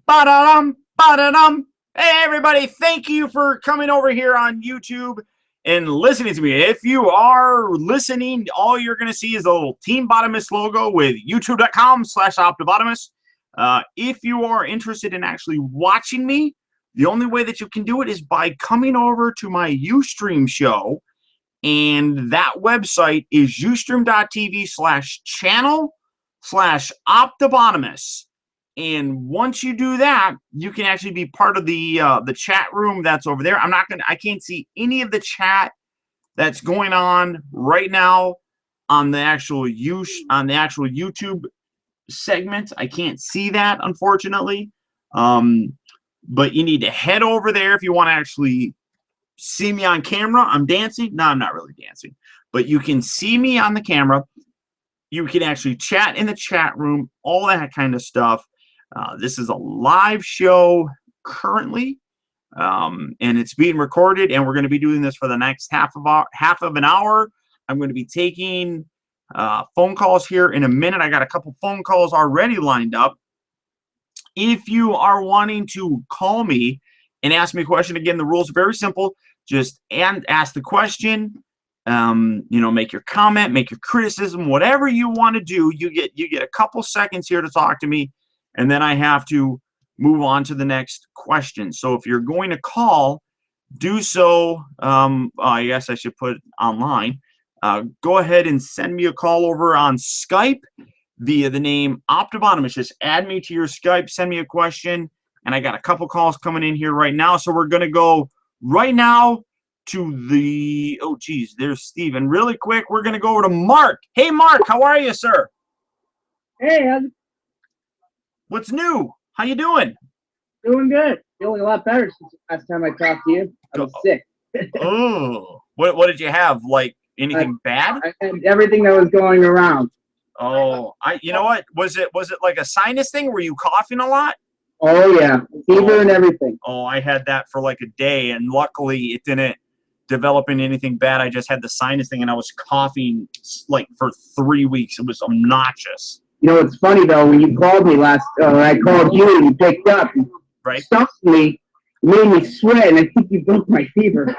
Ba-da-dum, ba-da-dum. Hey, everybody, thank you for coming over here on YouTube and listening to me. If you are listening, all you're going to see is a little Team Bottomus logo with youtube.com/Optibotimus. If you are interested in actually watching me, the only way that you can do it is by coming over to my Ustream show. And that website is ustream.tv/channel/Optibotimus. And once you do that, you can actually be part of the chat room that's over there. I can't see any of the chat that's going on right now on the actual YouTube segment. I can't see that, unfortunately. But you need to head over there if you want to actually see me on camera. I'm dancing. No, I'm not really dancing, but you can see me on the camera. You can actually chat in the chat room, all that kind of stuff. This is a live show currently, and it's being recorded, and we're going to be doing this for the next half of an hour. I'm going to be taking phone calls here in a minute. I got a couple phone calls already lined up. If you are wanting to call me and ask me a question, again, the rules are very simple. Just ask the question. Make your comment, make your criticism, whatever you want to do. You get a couple seconds here to talk to me, and then I have to move on to the next question. So if you're going to call, do so. I guess I should put it online. Go ahead and send me a call over on Skype via the name Optibotimus. Just add me to your Skype, send me a question, and I got a couple calls coming in here right now. So we're going to go right now to the, oh geez, there's Steven. Really quick, we're going to go over to Mark. Hey, Mark, how are you, sir? Hey, What's new? How you doing? doing good. Feeling a lot better since the last time I talked to you. I was sick. Oh, what did you have? Like anything bad? I had everything that was going around. Oh, you know what? Was it like a sinus thing? Were you coughing a lot? Oh yeah, fever and everything. Oh, I had that for like a day, and luckily it didn't develop into anything bad. I just had the sinus thing, and I was coughing like for 3 weeks. It was obnoxious. You know, it's funny though, when you called me last, I called you and you picked up. Right. Stuffed me, made me sweat, and I think you broke my fever.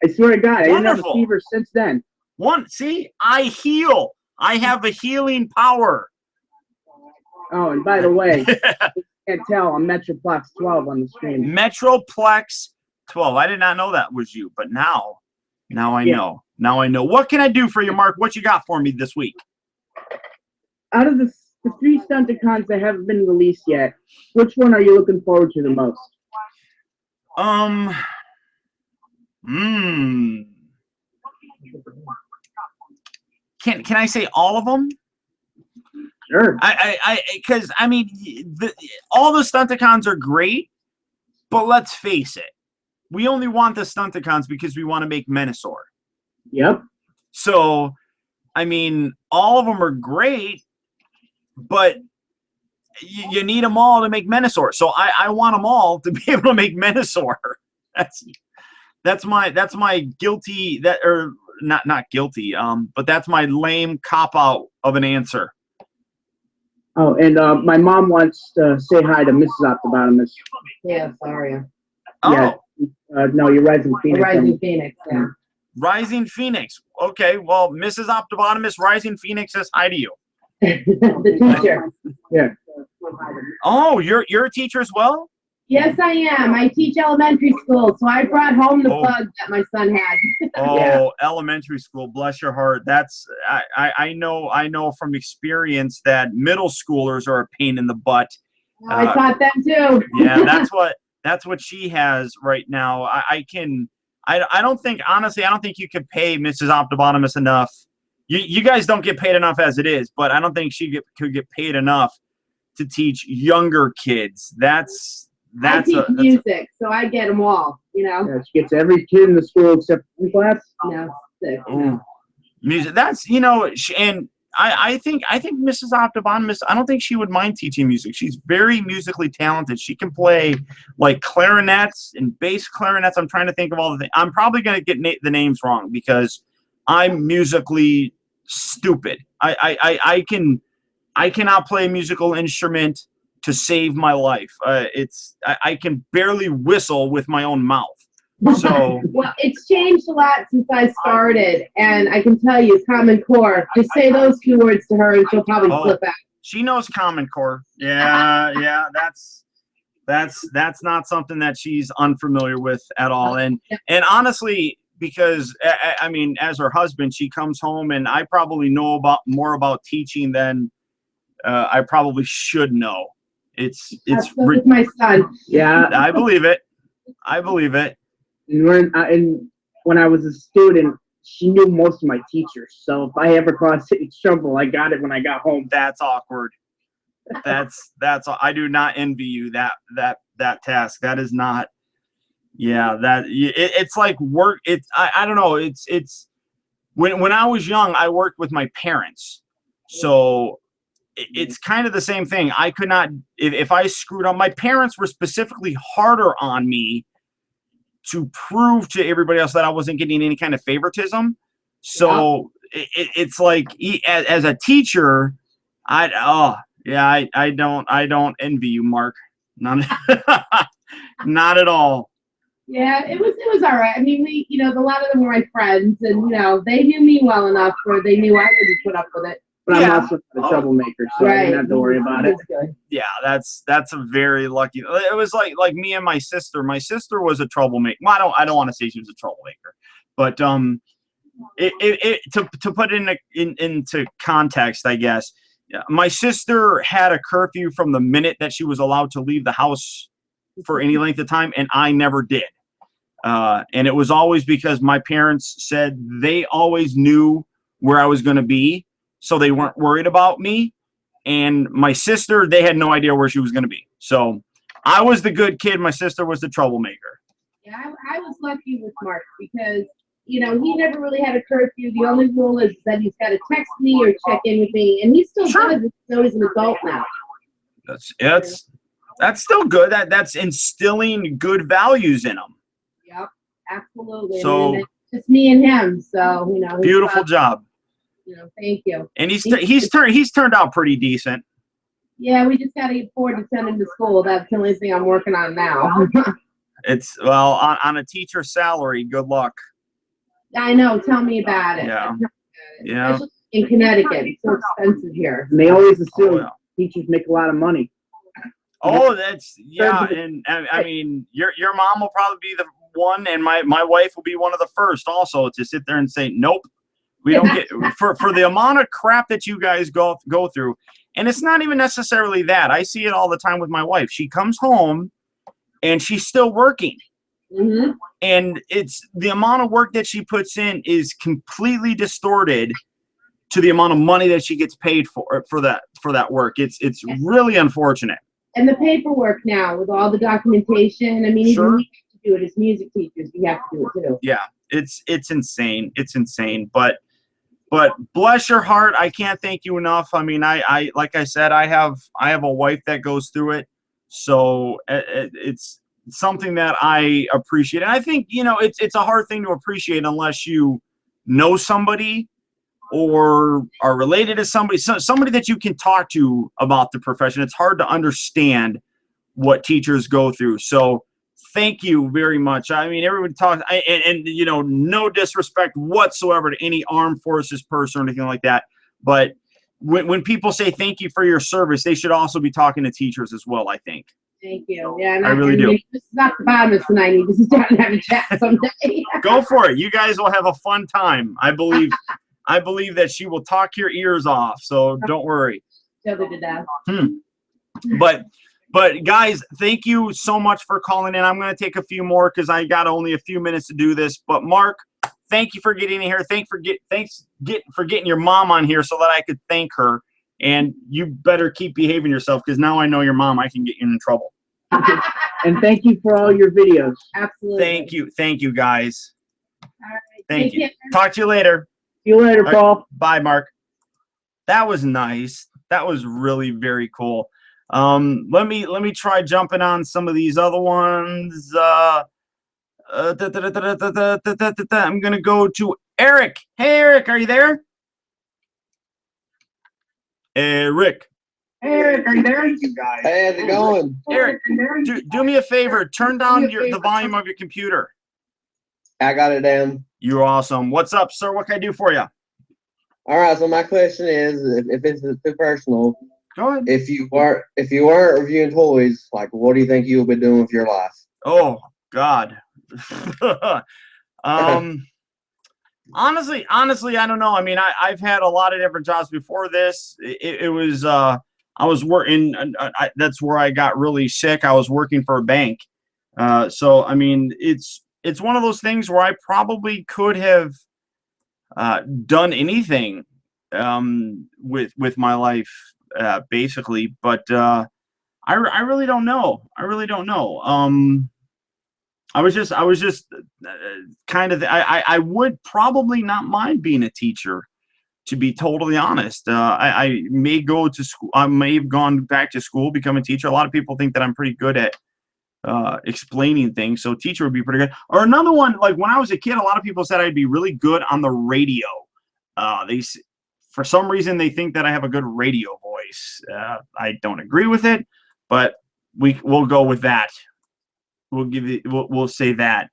I swear to God, I didn't have a fever since then. See, I heal. I have a healing power. Oh, and by the way, you can't tell, I'm Metroplex 12 on the screen. Metroplex 12. I did not know that was you, but now I know. Now I know. What can I do for you, Mark? What you got for me this week? Out of the 3 Stunticons that haven't been released yet, which one are you looking forward to the most? Can I say all of them? Sure. Because I mean, all the Stunticons are great, but let's face it, we only want the Stunticons because we want to make Menasor. Yep. So, I mean, all of them are great, but you need them all to make Menasor. So I want them all to be able to make Menasor. That's my guilty or not guilty. But that's my lame cop out of an answer. Oh, and my mom wants to say hi to Mrs. Optibotimus. Yeah, sorry. Oh. Yeah. No, you're Rising Phoenix. Rising Phoenix, yeah. Rising Phoenix. Okay, well, Mrs. Optibotimus, Rising Phoenix says hi to you. The teacher. Yeah. Oh, you're a teacher as well? Yes, I am. I teach elementary school, so I brought home the bug that my son had. Oh, yeah. Elementary school. Bless your heart. That's I know from experience that middle schoolers are a pain in the butt. I taught them too. Yeah, that's what she has right now. I don't think, honestly, I don't think you could pay Mrs. Optibotimus enough. You guys don't get paid enough as it is, but I don't think she could get paid enough to teach younger kids. I teach music, so I get them all, you know. Yeah, she gets every kid in the school except one class. No, 6. Oh. Music. That's, and I think Mrs. Optibotimus, I don't think she would mind teaching music. She's very musically talented. She can play like clarinets and bass clarinets. I'm trying to think of all the things. I'm probably going to get the names wrong because I'm musically stupid. I cannot play a musical instrument to save my life. I can barely whistle with my own mouth. So well, it's changed a lot since I started, and I can tell you, Common Core. Just say those 2 words to her, and she'll probably flip out. She knows Common Core. Yeah, that's not something that she's unfamiliar with at all. And honestly, because I mean, as her husband, she comes home, and I probably know more about teaching than I probably should know. It's with my son. Yeah, I believe it. And when I was a student, she knew most of my teachers. So if I ever caused any trouble, I got it when I got home. That's awkward. That's I do not envy you that task. That is not. Yeah, it's like work. I don't know. It's when I was young, I worked with my parents, so it's kind of the same thing. I could not if I screwed up. My parents were specifically harder on me to prove to everybody else that I wasn't getting any kind of favoritism. So it's like as a teacher, I don't envy you, Mark. Not not at all. Yeah, it was all right. I mean, a lot of them were my friends, and they knew me well enough where they knew I wouldn't put up with it. But I'm also a troublemaker, so I didn't have to worry about it. Yeah, that's a very lucky. It was like me and my sister. My sister was a troublemaker. Well, I don't want to say she was a troublemaker, but to put it into context, I guess. My sister had a curfew from the minute that she was allowed to leave the house for any length of time, and I never did. And it was always because my parents said they always knew where I was going to be, so they weren't worried about me. And my sister, they had no idea where she was going to be. So I was the good kid. My sister was the troublemaker. Yeah, I was lucky with Mark because, he never really had a curfew. The only rule is that he's got to text me or check in with me. And he's still good, so he's an adult now. That's still good. That's instilling good values in him. Yep, absolutely. So it's just me and him. So beautiful job. Thank you. And he's turned out pretty decent. Yeah, we just got to afford to send him to school. That's the only thing I'm working on now. It's on a teacher's salary. Good luck. I know. Tell me about it. Yeah. Especially in Connecticut, it's so expensive here. And they always assume teachers make a lot of money. Oh, and I mean, your mom will probably be the one, and my wife will be one of the first also to sit there and say, nope, we don't get for the amount of crap that you guys go through. And it's not even necessarily that. I see it all the time with my wife. She comes home and she's still working. Mm-hmm. And it's the amount of work that she puts in is completely distorted to the amount of money that she gets paid for that work. It's really unfortunate. And the paperwork now with all the documentation. I mean, even we have to do it as music teachers. We have to do it too. Yeah, it's insane. It's insane. But bless your heart, I can't thank you enough. I mean, I like I said, I have a wife that goes through it, so it's something that I appreciate. And I think it's a hard thing to appreciate unless you know somebody or are related to somebody that you can talk to about the profession. It's hard to understand what teachers go through. So thank you very much. I mean, everyone talks, and no disrespect whatsoever to any armed forces person or anything like that. But when people say thank you for your service, they should also be talking to teachers as well, I think. Thank you. Yeah, and I really do. This is not the Optibotimus tonight. We just down and have a chat someday. Go for it. You guys will have a fun time. I believe that she will talk your ears off. So don't worry. But guys, thank you so much for calling in. I'm going to take a few more because I got only a few minutes to do this. But Mark, thank you for getting in here. Thanks for getting your mom on here so that I could thank her. And you better keep behaving yourself because now I know your mom. I can get you in trouble. And thank you for all your videos. Absolutely. Thank you, guys. All right. Thank you. Talk to you later. See you later, Paul. Right. Bye, Mark. That was nice. That was really very cool. Let me try jumping on some of these other ones. I'm gonna go to Eric. Hey, Eric, are you there? Eric. Eric, are you there? You guys. Hey, how's it going? Eric, do me a favor. Turn down the volume of your computer. I got it down. You're awesome. What's up, sir? What can I do for you? All right. So my question is, if it's too personal, Go ahead. if you weren't reviewing toys, like, what do you think you would be doing with your life? Oh God. Honestly, I don't know. I mean, I've had a lot of different jobs before this. It was I was working. That's where I got really sick. I was working for a bank. So I mean, it's one of those things where I probably could have done anything with my life, basically. But I really don't know. I really don't know. I was just kind of, I would probably not mind being a teacher, to be totally honest. I may go to school. I may have gone back to school, become a teacher. A lot of people think that I'm pretty good at explaining things. So teacher would be pretty good. Or another one, like when I was a kid, a lot of people said I'd be really good on the radio. For some reason, they think that I have a good radio voice. I don't agree with it, but we'll go with that. We'll say that.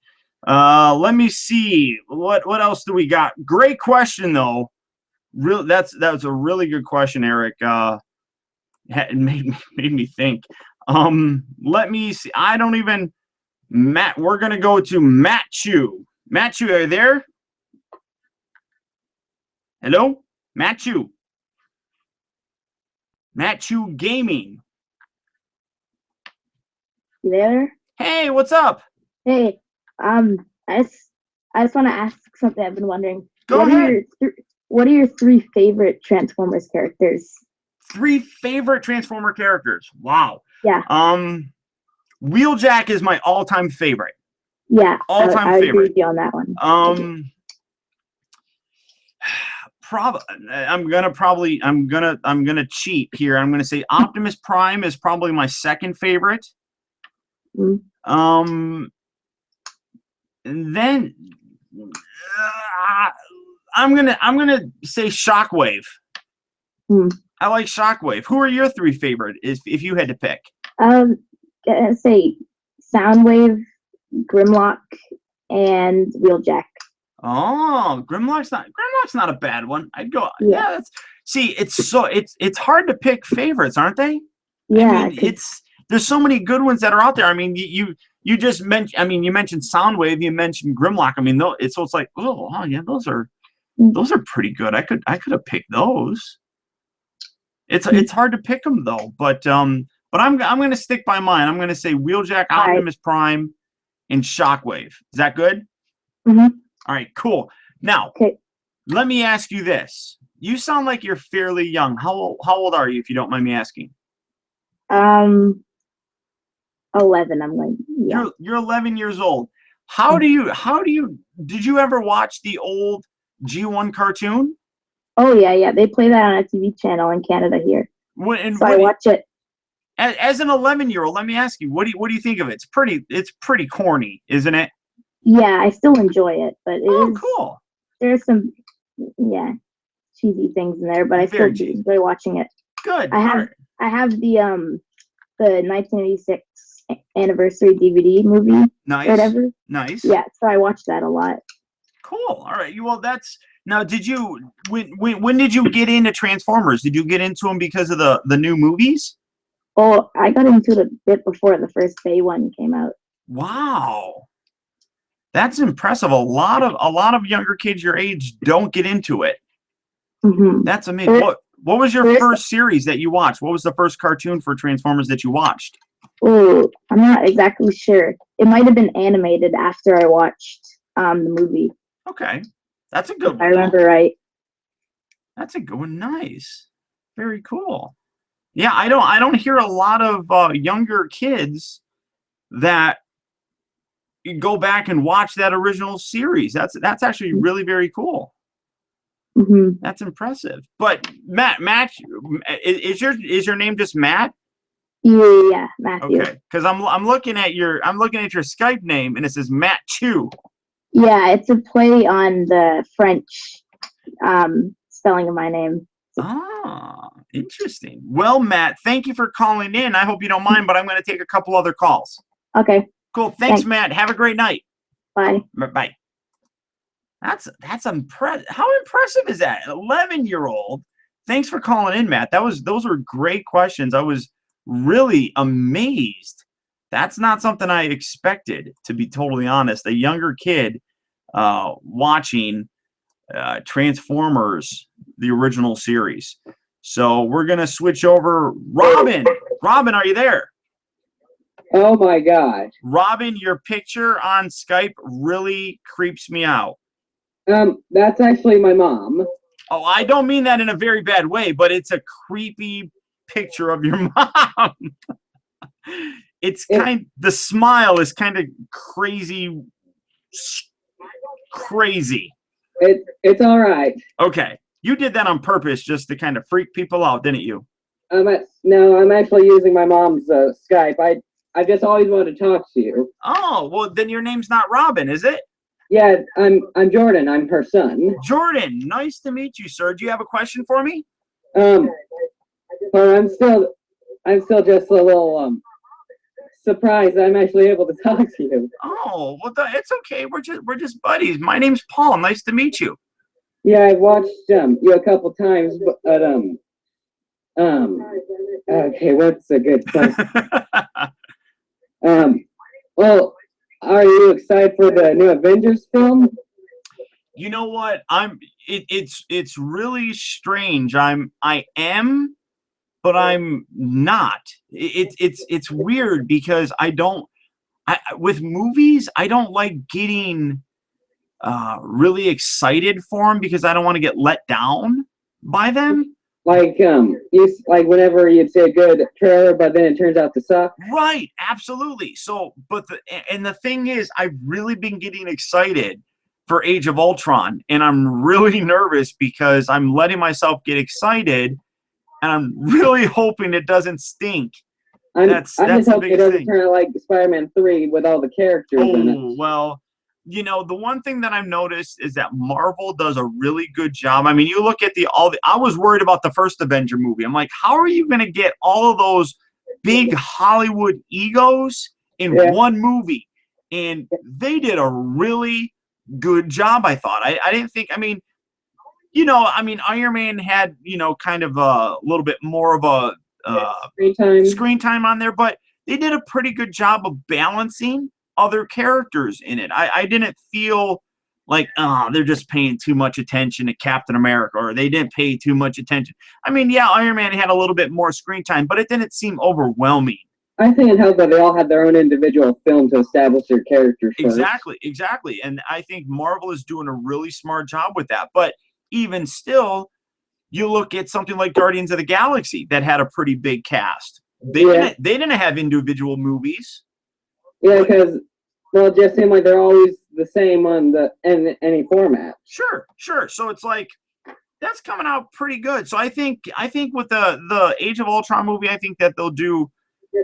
Let me see. What else do we got? Great question though. That was a really good question, Eric. It made me think. Let me see. I don't even Matt, we're gonna go to Matt Chu. Matt Chu, are you there? Hello? Matt Chu. Matt Chu Gaming. You there? Hey, what's up? Hey, I just want to ask something I've been wondering. Go ahead. What are your 3 favorite Transformers characters? 3 favorite Transformer characters. Wow. Yeah. Wheeljack is my all-time favorite. Yeah. All-time I favorite. agree with you on that one. I'm gonna cheat here. I'm gonna say Optimus Prime is probably my second favorite. Mm. And then I'm gonna say Shockwave. Mm. I like Shockwave. Who are your 3 favorite? If you had to pick? Gonna say Soundwave, Grimlock, and Wheeljack. Oh, Grimlock's not a bad one. I'd go. Yeah. It's hard to pick favorites, aren't they? Yeah. I mean, there's so many good ones that are out there. I mean, you just mentioned. I mean, you mentioned Soundwave. You mentioned Grimlock. I mean, it's like, oh yeah, those are pretty good. I could have picked those. It's hard to pick them though. But I'm gonna stick by mine. I'm gonna say Wheeljack, Optimus Prime, and Shockwave. Is that good? Mm-hmm. All right, cool. Now, let me ask you this. You sound like you're fairly young. How old are you, if you don't mind me asking? 11. I'm like, yeah. You're 11 years old. Did you ever watch the old G1 cartoon? Oh yeah. They play that on a TV channel in Canada here. I watch it. As an 11-year-old, let me ask you, what do you think of it? It's pretty corny, isn't it? Yeah, I still enjoy it, but cool. There's some cheesy things in there, but I still enjoy watching it. Good. I have the 1986 anniversary DVD movie. Nice. Or whatever. Nice. Yeah, so I watch that a lot. Cool. All right. Well, now. When did you get into Transformers? Did you get into them because of the new movies? Oh, I got into it a bit before the first Bay one came out. Wow. That's impressive. A lot of younger kids your age don't get into it. Mm-hmm. That's amazing. What was your first series that you watched? What was the first cartoon for Transformers that you watched? Oh, I'm not exactly sure. It might have been animated after I watched the movie. Okay, that's a good one. I remember right. That's a good one. Nice. Very cool. Yeah, I don't hear a lot of younger kids that go back and watch that original series. That's actually really very cool. Mm-hmm. That's impressive. But Matt, is your name just Matt? Yeah, Matthew. Okay, because I'm looking at your Skype name and it says Matt Chu. Yeah, it's a play on the French spelling of my name. Ah, Interesting. Well, Matt, thank you for calling in. I hope you don't mind, but I'm going to take a couple other calls. Okay. Cool. Thanks, Matt. Have a great night. Bye. Bye. That's impressive. How impressive is that? 11-year-old. Thanks for calling in, Matt. Those were great questions. I was really amazed. That's not something I expected, to be totally honest. A younger kid watching Transformers, the original series. So we're gonna switch over. Robin, are you there? Oh my God. Robin, your picture on Skype really creeps me out. That's actually my mom. Oh, I don't mean that in a very bad way, but it's a creepy picture of your mom. The smile is kind of crazy. It's all right. Okay. You did that on purpose just to kind of freak people out, didn't you? No, I'm actually using my mom's Skype. I just always wanted to talk to you. Oh, well, then your name's not Robin, is it? Yeah, I'm Jordan. I'm her son. Jordan, nice to meet you, sir. Do you have a question for me? Well, I'm still just a little surprised I'm actually able to talk to you. Oh, well, it's okay. We're just buddies. My name's Paul. Nice to meet you. Yeah, I've watched you a couple times, but okay, what's a good question? Well, are you excited for the new Avengers film? You know what? It's really strange. I am, but I'm not. It's weird because with movies, I don't like getting really excited for them because I don't want to get let down by them. Like whenever you'd say a good trailer, but then it turns out to suck. Right, absolutely. So, but the thing is, I've really been getting excited for Age of Ultron, and I'm really nervous because I'm letting myself get excited, and I'm really hoping it doesn't stink. I'm That's just the hoping it biggest doesn't thing. turn out like Spider-Man 3 with all the characters in Oh, it. well, the one thing that I've noticed is that Marvel does a really good job. I mean, you look at I was worried about the first Avenger movie. I'm like, how are you going to get all of those big Hollywood egos in one movie? And they did a really good job, I thought. I didn't think, Iron Man had, kind of a little bit more of a screen time on there, but they did a pretty good job of balancing other characters in it. I didn't feel like, they're just paying too much attention to Captain America, or they didn't pay too much attention. I mean, yeah, Iron Man had a little bit more screen time, but it didn't seem overwhelming. I think it helped that they all had their own individual film to establish their characters first. Exactly. And I think Marvel is doing a really smart job with that. But even still, you look at something like Guardians of the Galaxy that had a pretty big cast. They didn't have individual movies. Yeah, because it just seemed like they're always the same in any format. Sure. So it's like that's coming out pretty good. So I think with the Age of Ultron movie, I think that they'll do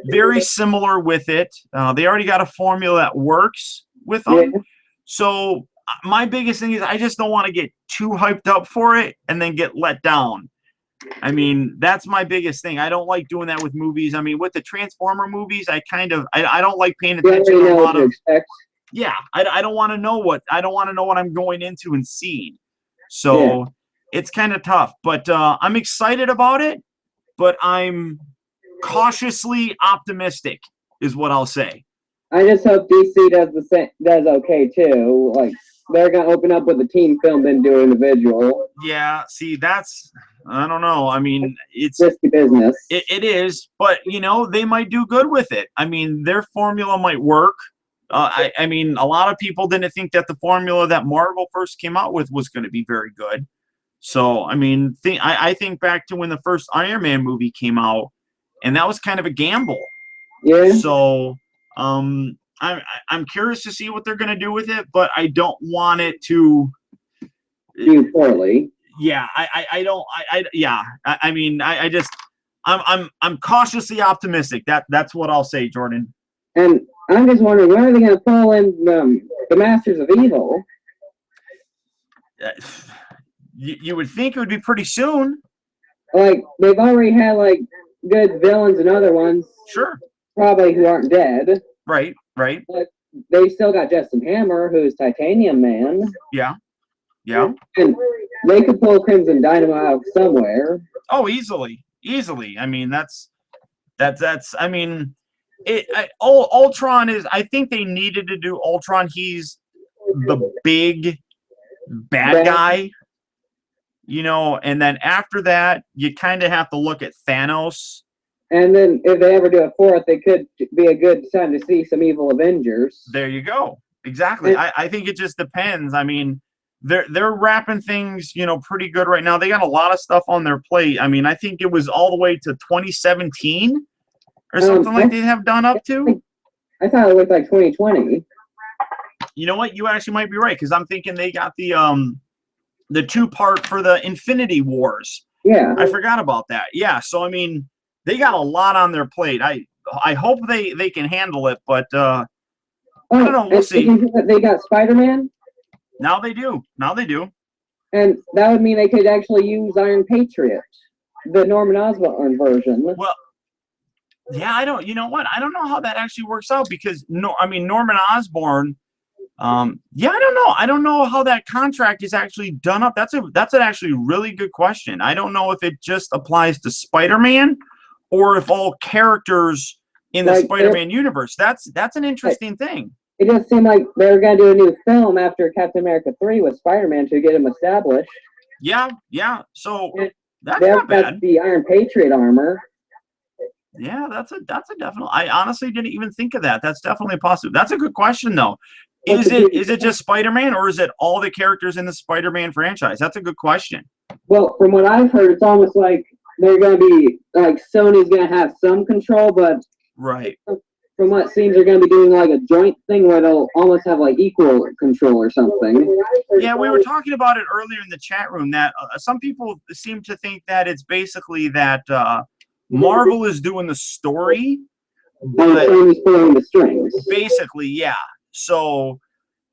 very similar with it. They already got a formula that works with them. Yeah. So my biggest thing is I just don't want to get too hyped up for it and then get let down. I mean, that's my biggest thing. I don't like doing that with movies. I mean, with the Transformer movies, I don't like paying attention to a lot of. Yeah, I don't want to know what I'm going into and seeing. So it's kind of tough, but I'm excited about it. But I'm cautiously optimistic, is what I'll say. I just hope DC does okay too. Like they're gonna open up with a team film, then do individual. Yeah, see, I don't know. I mean, it's risky business. It is, but they might do good with it. I mean, their formula might work. I mean, a lot of people didn't think that the formula that Marvel first came out with was going to be very good. So, I mean, I think back to when the first Iron Man movie came out, and that was kind of a gamble. Yeah. So, I'm curious to see what they're going to do with it, but I don't want it to do poorly. Yeah, I'm cautiously optimistic. That's what I'll say, Jordan. And I'm just wondering, when are they going to pull in the Masters of Evil? You would think it would be pretty soon. like they've already had like good villains and other ones, Sure. probably who aren't dead. Right. But they still got Justin Hammer, who's Titanium Man. Yeah. And they could pull Crimson Dynamo out somewhere. Oh, easily. I mean, that's. I mean, Ultron is. I think they needed to do Ultron. He's the big bad guy, you know. And then after that, you kind of have to look at Thanos. And then if they ever do a fourth, it could be a good time to see some evil Avengers. There you go. Exactly. I think it just depends. I mean, they're wrapping things, you know, pretty good right now. They got a lot of stuff on their plate. I mean, I think it was all the way to 2017 or something like they have done up to. I thought it looked like 2020. You know what? You actually might be right, because I'm thinking they got the 2-part for the Infinity Wars. Yeah. I forgot about that. Yeah. So I mean, they got a lot on their plate. I hope they can handle it, but I don't know. We'll see. They got Spider-Man. Now they do. And that would mean they could actually use Iron Patriot, the Norman Osborn version. Well, yeah, I don't. You know what? I don't know how that actually works out, because Norman Osborn. Yeah, I don't know. I don't know how that contract is actually done up. That's an actually really good question. I don't know if it just applies to Spider-Man, or if all characters in the Spider-Man universe. That's an interesting thing. It just seemed like they were going to do a new film after Captain America 3 with Spider-Man to get him established. Yeah. So that's They've not bad. got the Iron Patriot armor. Yeah, that's a definite. I honestly didn't even think of that. That's definitely possible. That's a good question, though. Is it just Spider-Man, or is it all the characters in the Spider-Man franchise? That's a good question. Well, from what I've heard, it's almost like they're going to be like Sony's going to have some control, but right. From what it seems, they're going to be doing like a joint thing where they'll almost have like equal control or something. Yeah, we were talking about it earlier in the chat room, that some people seem to think that it's basically that Marvel is doing the story, but Sony's pulling the strings. Basically, yeah. So,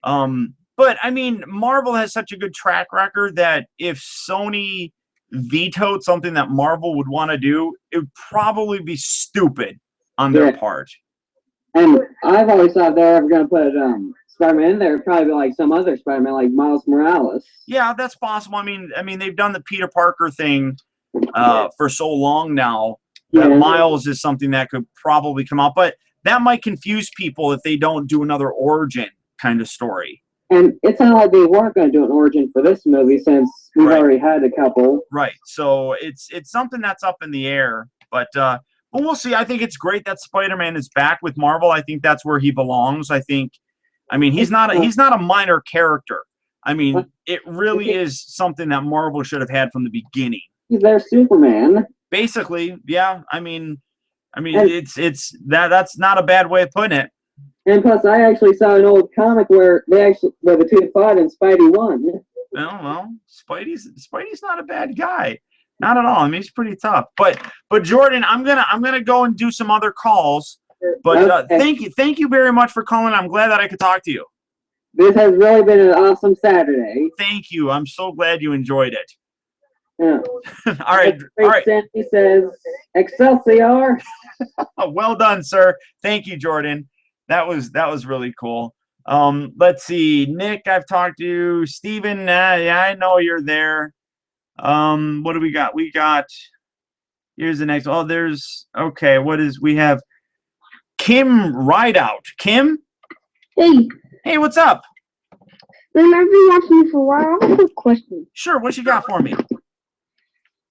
but I mean, Marvel has such a good track record that if Sony vetoed something that Marvel would want to do, it would probably be stupid on their part. And I've always thought they're ever going to put Spider-Man in there, it'd probably be like some other Spider-Man, like Miles Morales. Yeah, that's possible. I mean, they've done the Peter Parker thing for so long now that Miles is something that could probably come out, but that might confuse people if they don't do another origin kind of story. And it's not like they weren't going to do an origin for this movie, since we've already had a couple. Right. So it's something that's up in the air, but we'll see. I think it's great that Spider-Man is back with Marvel. I think that's where he belongs. He's not a minor character. I mean, it really is something that Marvel should have had from the beginning. He's their Superman. Basically, yeah. That's not a bad way of putting it. And plus, I actually saw an old comic where the two fought and Spidey won. Well, Spidey's not a bad guy. Not at all. He's pretty tough. But Jordan, I'm gonna go and do some other calls. But thank you very much for calling. I'm glad that I could talk to you. This has really been an awesome Saturday. Thank you. I'm so glad you enjoyed it. Yeah. All right. Sandy says, Excelsior. Well done, sir. Thank you, Jordan. That was really cool. Let's see. Nick, I've talked to. Steven, yeah, I know you're there. What do we got? Here's the next. Oh, we have Kim Rideout. Kim? Hey, what's up? Man, I've been watching you for a while. I have a question. Sure, what you got for me?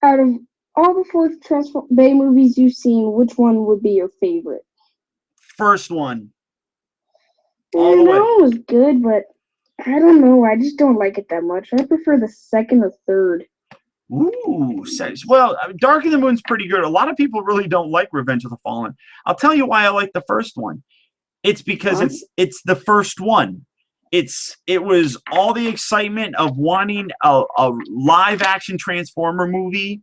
Out of all the 4 Transformers Bay movies you've seen, which one would be your favorite? First one. That one was good, but I don't know. I just don't like it that much. I prefer the second or third. Ooh, well, Dark of the Moon's pretty good. A lot of people really don't like Revenge of the Fallen. I'll tell you why I like the first one. It's because it's the first one. It was all the excitement of wanting a live action Transformer movie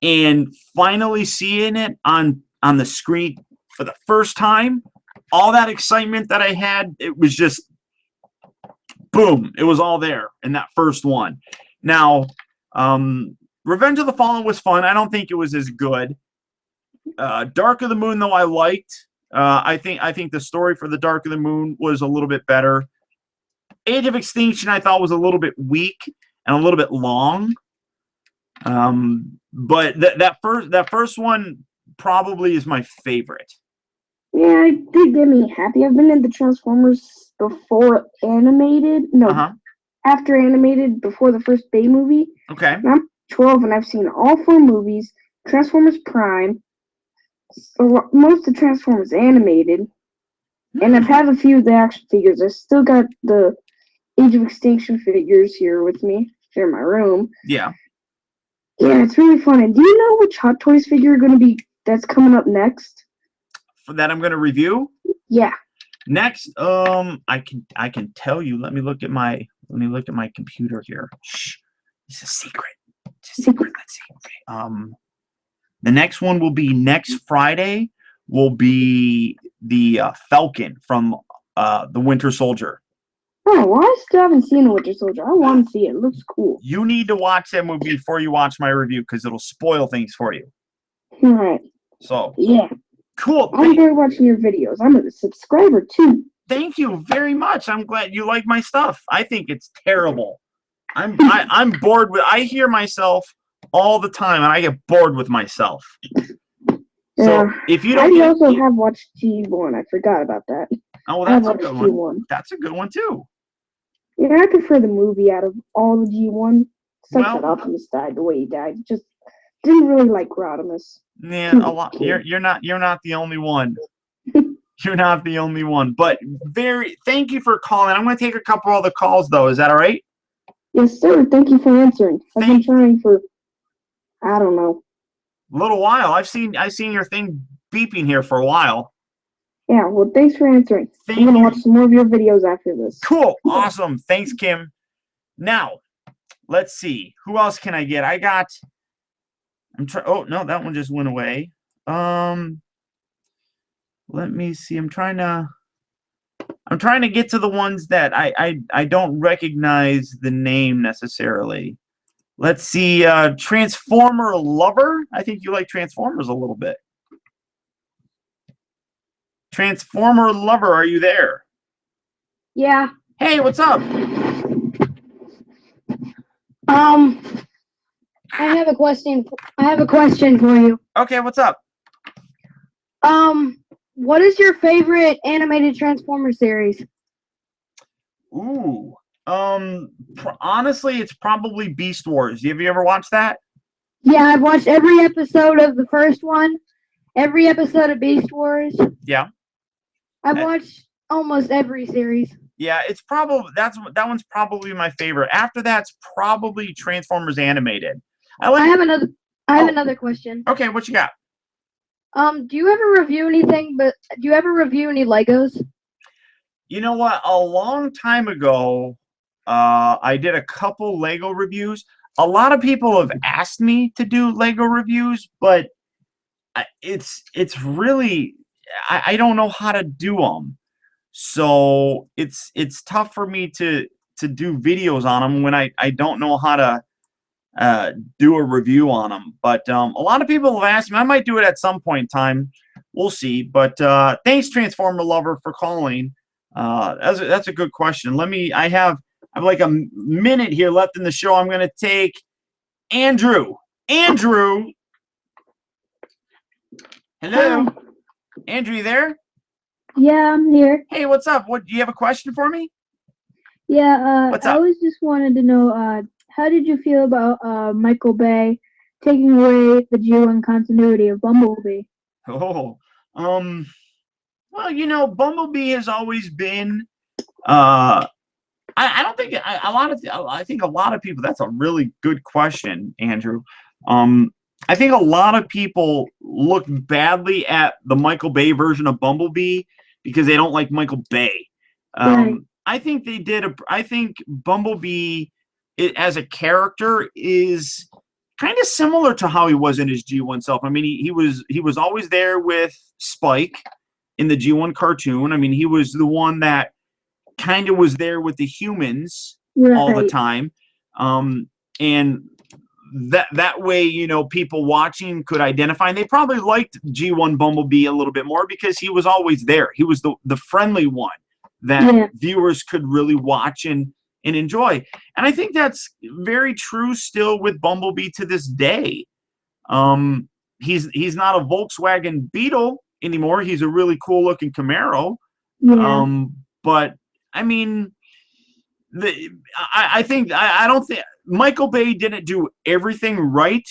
and finally seeing it on the screen for the first time. All that excitement that I had, it was just boom. It was all there in that first one. Now, Revenge of the Fallen was fun. I don't think it was as good. Dark of the Moon, though, I liked. I think the story for the Dark of the Moon was a little bit better. Age of Extinction, I thought, was a little bit weak and a little bit long. But that first one probably is my favorite. Yeah, it did get me happy. I've been in the Transformers before animated. No, after animated, before the first Bay movie. Okay. And I'm 12 and I've seen all 4 movies. Transformers Prime, most of Transformers animated, and I've had a few of the action figures. I still got the Age of Extinction figures here with me. They're in my room. Yeah. Yeah, it's really fun. And do you know which Hot Toys figure that's coming up next? For that I'm going to review? Yeah. Next, I can tell you. Let me look at my computer here. Shh. It's a secret. It's a secret. Let's see. Okay. The next one will be next Friday. Will be the Falcon from the Winter Soldier. Oh, well, I still haven't seen the Winter Soldier. I want to see it. It looks cool. You need to watch that movie before you watch my review because it'll spoil things for you. All right. So yeah. Cool. I enjoy watching your videos. I'm a subscriber too. Thank you very much. I'm glad you like my stuff. I think it's terrible. I'm bored with. I hear myself all the time, and I get bored with myself. So if you don't, I also have watched G1. I forgot about that. Oh, well, that's a good one. G1. That's a good one too. Yeah, I prefer the movie out of all the G1. Except Well, that Optimus died the way he died. Just didn't really like Rodimus. Yeah, a lot. You're not the only one. You're not the only one. But thank you for calling. I'm going to take a couple other calls though. Is that all right? Yes, sir. Thank you for answering. I've been trying for, I don't know, a little while. I've seen your thing beeping here for a while. Yeah, well, thanks for answering. I'm going to watch some more of your videos after this. Cool. Awesome. Thanks, Kim. Now, let's see. Who else can I get? Oh, no, that one just went away. Let me see. I'm trying to get to the ones that I don't recognize the name necessarily. Let's see. Transformer Lover. I think you like Transformers a little bit. Transformer Lover, are you there? Yeah. Hey, what's up? I have a question. For you. Okay, what's up? What is your favorite animated Transformer series? Ooh. Honestly, it's probably Beast Wars. Have you ever watched that? Yeah, I've watched every episode of the first one, every episode of Beast Wars. Yeah. I've watched almost every series. Yeah, it's probably that one's probably my favorite. After that's probably Transformers Animated. I have another question. Okay, what you got? Do you ever review anything? Do you ever review any Legos? You know what? A long time ago, I did a couple Lego reviews. A lot of people have asked me to do Lego reviews, but it's really I don't know how to do them. So it's tough for me to do videos on them when I don't know how to do a review on them. But a lot of people have asked me. I might do it at some point in time. We'll see. But thanks, Transformer Lover, for calling. That's a good question. I have like a minute here left in the show. I'm going to take Andrew. Andrew. Hello. Andrew, you there? Yeah, I'm here. Hey, what's up? Do you have a question for me? Yeah, what's up? I was just wanted to know, how did you feel about Michael Bay taking away the G1 continuity of Bumblebee? Oh, well, Bumblebee has always been. I don't think I think a lot of people. That's a really good question, Andrew. I think a lot of people look badly at the Michael Bay version of Bumblebee because they don't like Michael Bay. Right. I think they did. I think Bumblebee, as a character, is kind of similar to how he was in his G1 self. I mean, he was always there with Spike in the G1 cartoon. I mean, he was the one that kind of was there with the humans all the time. And that way, you know, people watching could identify, and they probably liked G1 Bumblebee a little bit more because he was always there. He was the friendly one that viewers could really watch and enjoy. And I think that's very true still with Bumblebee to this day. He's not a Volkswagen Beetle anymore. He's a really cool looking Camaro. But I mean, I don't think Michael Bay didn't do everything right,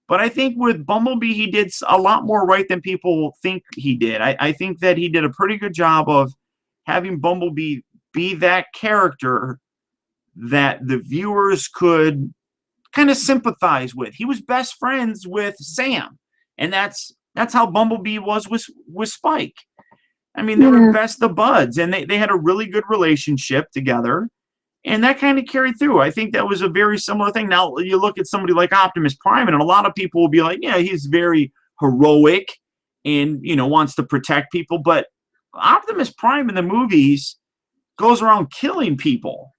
but I think with Bumblebee he did a lot more right than people think he did. I think that he did a pretty good job of having Bumblebee be that character that the viewers could kind of sympathize with. He was best friends with Sam, and that's how Bumblebee was with Spike. I mean, they were best of buds, and they had a really good relationship together, and that kind of carried through. I think that was a very similar thing. Now, you look at somebody like Optimus Prime, and a lot of people will be like, yeah, he's very heroic and, you know, wants to protect people, but Optimus Prime in the movies goes around killing people.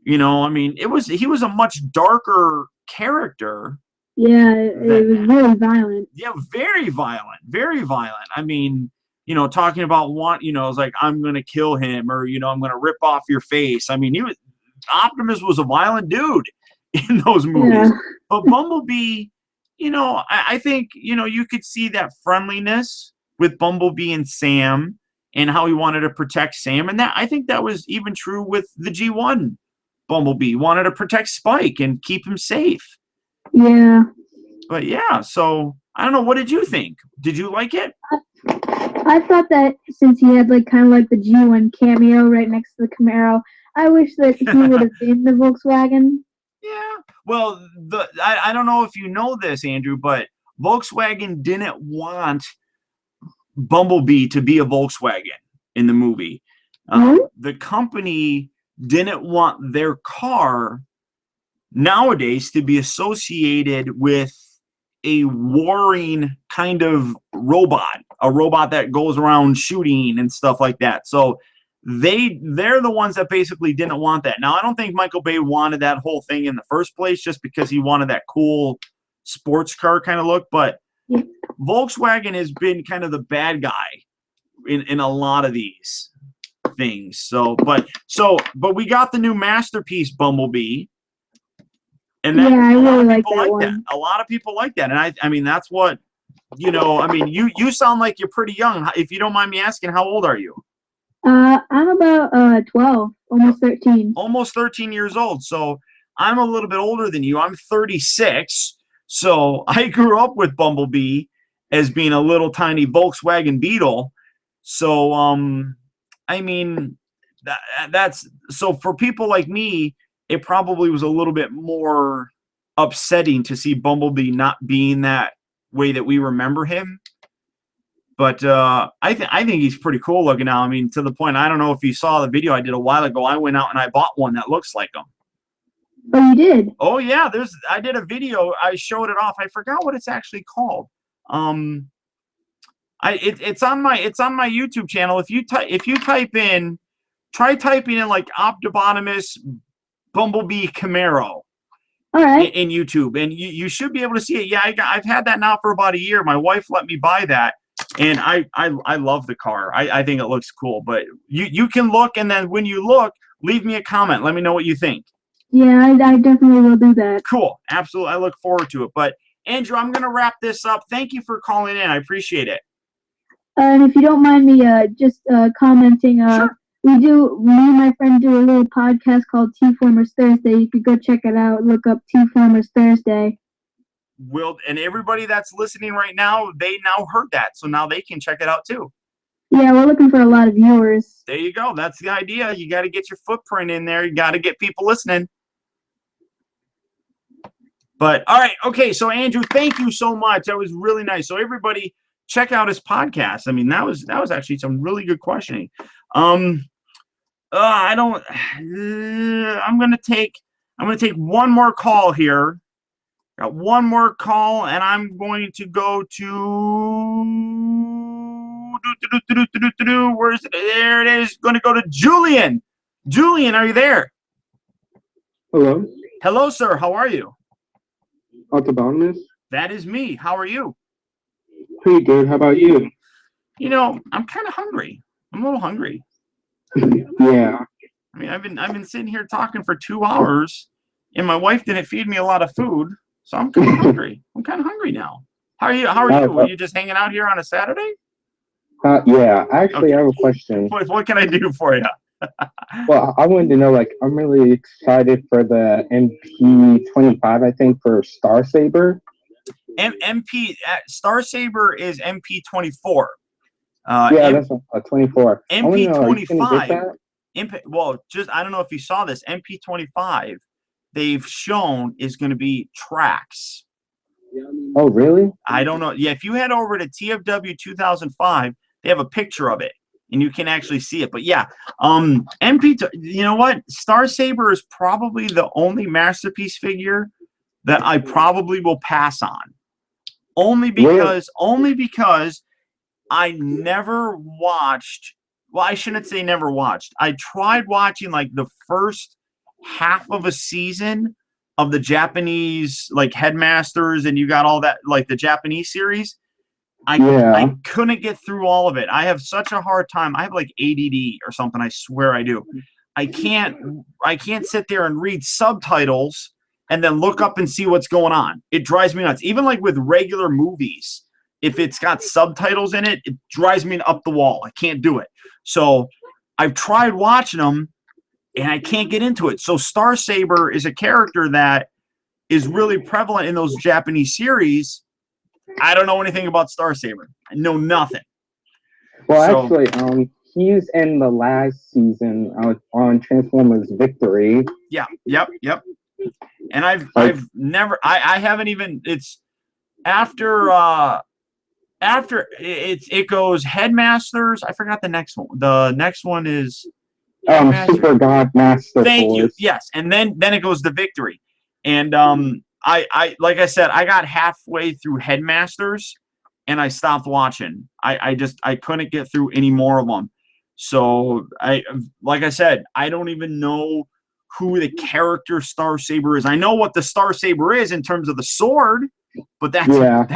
You know, I mean, he was a much darker character. Yeah, it was really violent. Yeah, very violent, very violent. I mean, you know, talking about it's like, I'm going to kill him, or, you know, I'm going to rip off your face. I mean, Optimus was a violent dude in those movies. Yeah. But Bumblebee, you know, I think, you know, you could see that friendliness with Bumblebee and Sam and how he wanted to protect Sam. And I think that was even true with the G1 Bumblebee. Wanted to protect Spike and keep him safe. Yeah. But yeah, so I don't know. What did you think? Did you like it? I thought that since he had like kind of like the G1 cameo right next to the Camaro, I wish that he would have been the Volkswagen. Yeah. Well, I don't know if you know this, Andrew, but Volkswagen didn't want Bumblebee to be a Volkswagen in the movie. The company didn't want their car nowadays to be associated with a warring kind of robot, a robot that goes around shooting and stuff like that. So they're the ones that basically didn't want that. Now, I don't think Michael Bay wanted that whole thing in the first place just because he wanted that cool sports car kind of look, but Volkswagen has been kind of the bad guy in a lot of these things. But we got the new masterpiece Bumblebee. And that, I really like that one. A lot of people like that. And I mean, that's what, you know, I mean, you sound like you're pretty young. If you don't mind me asking, how old are you? I'm about 12, almost 13. Almost 13 years old. So I'm a little bit older than you. I'm 36. So I grew up with Bumblebee as being a little tiny Volkswagen Beetle. So, I mean, that's so for people like me, it probably was a little bit more upsetting to see Bumblebee not being that way that we remember him. But I think he's pretty cool looking now. I mean, to the point, I don't know if you saw the video I did a while ago. I went out and I bought one that looks like him. Oh, you did? Oh yeah, I did a video. I showed it off. I forgot what it's actually called. It's on my YouTube channel. If you try typing in like Optibotimus Bumblebee Camaro. All right. In YouTube, and you should be able to see it. Yeah, I've had that now for about a year. My wife let me buy that, and I love the car. I think it looks cool. But you can look, and then when you look, leave me a comment. Let me know what you think. Yeah, I definitely will do that. Cool. Absolutely. I look forward to it. But Andrew, I'm going to wrap this up. Thank you for calling in. I appreciate it. And if you don't mind me just commenting, sure. Me and my friend do a little podcast called T-Formers Thursday. You could go check it out. Look up T-Formers Thursday. And everybody that's listening right now, they now heard that. So now they can check it out too. Yeah, we're looking for a lot of viewers. There you go. That's the idea. You got to get your footprint in there. You got to get people listening. But all right. Okay. So Andrew, thank you so much. That was really nice. So everybody check out his podcast. I mean, that was actually some really good questioning. I'm gonna take one more call here. Got one more call, and I'm going to go to where is it? There it is. Going to go to Julian. Julian, are you there? Hello. Hello, sir. How are you? Optibotimus? That is me. How are you? Pretty good. How about you? You know, I'm kind of hungry. I'm a little hungry. Yeah. I mean, I've been sitting here talking for 2 hours, and my wife didn't feed me a lot of food, so I'm kind of hungry. I'm kind of hungry now. How are you? How are you? Are you just hanging out here on a Saturday? Yeah. Actually, I have a question. What can I do for you? Well, I wanted to know, like, I'm really excited for the MP25, I think, for Star Saber. Star Saber is MP24. Yeah, that's a 24. MP25. Well, I don't know if you saw this. MP25, they've shown is going to be tracks. Oh, really? I don't know. Yeah, if you head over to TFW 2005, they have a picture of it, and you can actually see it. But yeah, you know what? Star Saber is probably the only masterpiece figure that I probably will pass on. Only because I never watched. Well, I shouldn't say never watched. I tried watching like the first half of a season of the Japanese like Headmasters, and you got all that like the Japanese series. I couldn't get through all of it. I have such a hard time. I have like ADD or something. I swear I do. I can't sit there and read subtitles and then look up and see what's going on. It drives me nuts. Even like with regular movies, if it's got subtitles in it, it drives me up the wall. I can't do it. So I've tried watching them, and I can't get into it. So Star Saber is a character that is really prevalent in those Japanese series. I don't know anything about Star Saber. I know nothing. Well, actually, he's in the last season on Transformers Victory. Yeah, yep. And I haven't even. It's after it goes Headmasters. I forgot the next one. The next one is Super God Master Thank Force. you. Yes, and then it goes to Victory, and I like I said, I got halfway through Headmasters, and I stopped watching. I couldn't get through any more of them. So like I said, I don't even know who the character Star Saber is. I know what the Star Saber is in terms of the sword, but that's about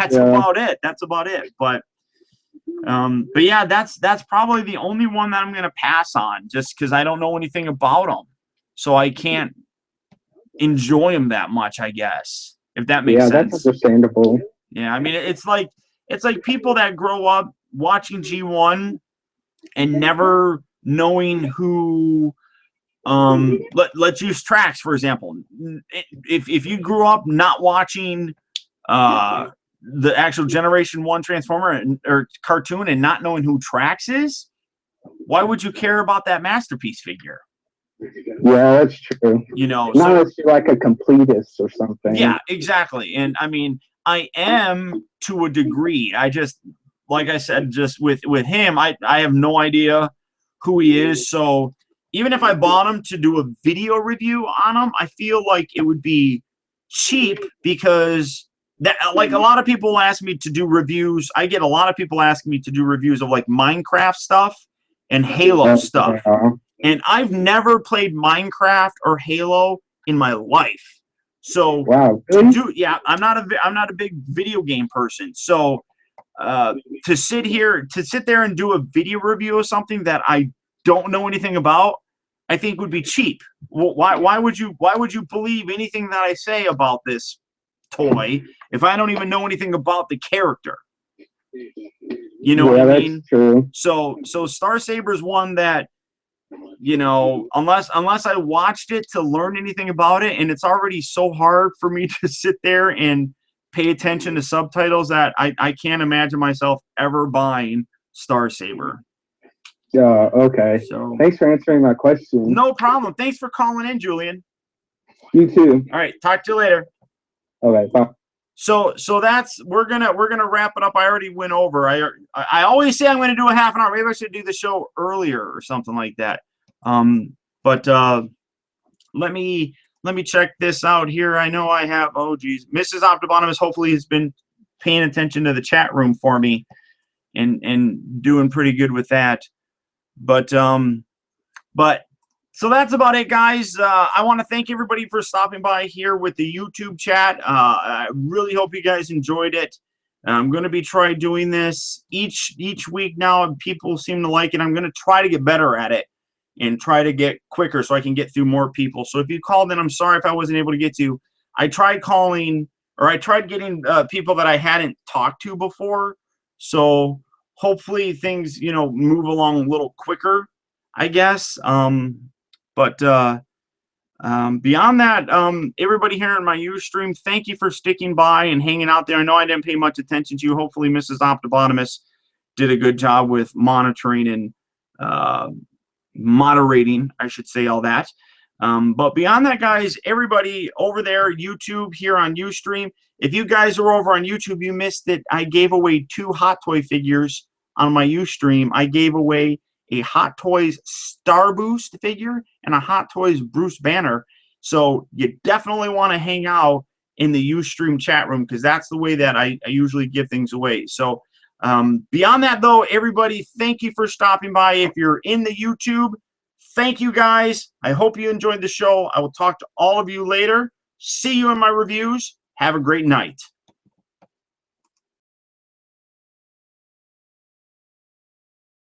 it. That's about it. But yeah, that's probably the only one that I'm gonna pass on, just because I don't know anything about them, so I can't enjoy them that much, I guess, if that makes sense. Yeah, that's understandable. Yeah, I mean, it's like people that grow up watching G1 and never knowing who. Let's use tracks for example. If you grew up not watching the actual Generation 1 Transformer or cartoon and not knowing who Trax is, why would you care about that masterpiece figure? Yeah, that's true. You know, not unless you're like a completist or something. Yeah, exactly. And I mean, I am to a degree. I just, like I said, just with him, I have no idea who he is. So even if I bought him to do a video review on him, I feel like it would be cheap because that, like, a lot of people ask me to do reviews. I get a lot of people asking me to do reviews of like Minecraft stuff and Halo stuff. And I've never played Minecraft or Halo in my life. So wow, I'm not a big video game person. So to sit there and do a video review of something that I don't know anything about, I think would be cheap. Why would you believe anything that I say about this toy if I don't even know anything about the character? You know what I mean? True. So Star Saber is one that, you know, unless I watched it to learn anything about it, and it's already so hard for me to sit there and pay attention to subtitles that I can't imagine myself ever buying Star Saber. Yeah, okay. So thanks for answering my question. No problem. Thanks for calling in, Julian. You too. All right, talk to you later. Okay, bye. So that's we're gonna wrap it up. I already went over. I always say I'm gonna do a half an hour. Maybe I should do the show earlier or something like that. But let me check this out here. I know I have. Oh geez, Mrs. Optibotimus hopefully has been paying attention to the chat room for me, and doing pretty good with that. But So that's about it, guys. I want to thank everybody for stopping by here with the YouTube chat. I really hope you guys enjoyed it. I'm going to be trying doing this each week now, and people seem to like it. I'm going to try to get better at it and try to get quicker so I can get through more people. So if you called in, I'm sorry if I wasn't able to get to. I tried calling, or I tried getting people that I hadn't talked to before. So hopefully things, move along a little quicker, I guess. But beyond that, everybody here in my Ustream, thank you for sticking by and hanging out there. I know I didn't pay much attention to you. Hopefully Mrs. Optibotimus did a good job with monitoring and moderating, I should say, all that. But beyond that, guys, everybody over there, YouTube, here on Ustream, if you guys are over on YouTube, you missed that I gave away 2 Hot Toy figures on my Ustream. I gave away a Hot Toys Star Boost figure and a Hot Toys Bruce Banner. So you definitely want to hang out in the Ustream chat room, because that's the way that I usually give things away. So beyond that, though, everybody, thank you for stopping by. If you're in the YouTube, thank you, guys. I hope you enjoyed the show. I will talk to all of you later. See you in my reviews. Have a great night.